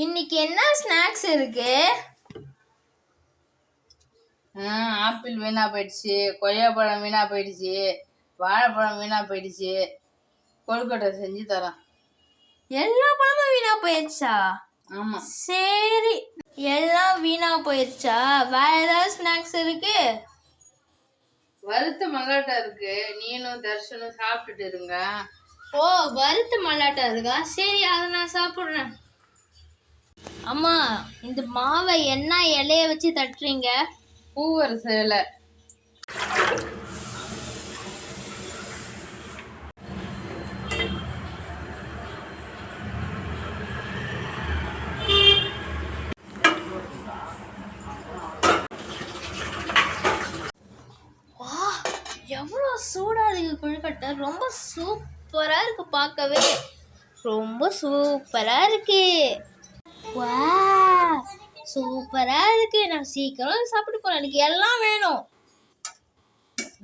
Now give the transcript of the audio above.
இன்னைக்கு என்ன ஸ்நாக்ஸ் இருக்கு? ஆப்பிள் வீணா போயிடுச்சு, கொய்யாப்பழம் வீணா போயிடுச்சு, வாழைப்பழம் வீணா போயிடுச்சு. கொழுக்கட்டை செஞ்சு தரேன். எல்லா பழமும் வீணா போயிடுச்சா? ஆமா. சரி, எல்லாம் வீணா போயிடுச்சா? வேற ஏதாவது ஸ்நாக்ஸ் இருக்கு? வறுத்த மல்லாட்டை இருக்கு, நீனும் தர்ஷனும் சாப்பிட்டுட்டு இருங்க. ஓ, வறுத்த மல்லாட்டை இருக்கா? சரி, அதை நான் சாப்பிட்றேன். அம்மா, இந்த மாவை என்ன இலைய வச்சு தட்டுறீங்க? பூவரச இலை. வா, எவ்வளோ சூடா இருக்கு கொழுக்கட்டை. ரொம்ப சூப்பரா இருக்கு, பார்க்கவே ரொம்ப சூப்பரா இருக்கு. வா, சூப்பரா இருக்கு. நான் சீக்கிரம் சாப்பிட்டு போறேன், எனக்கு எல்லாம் வேணும்.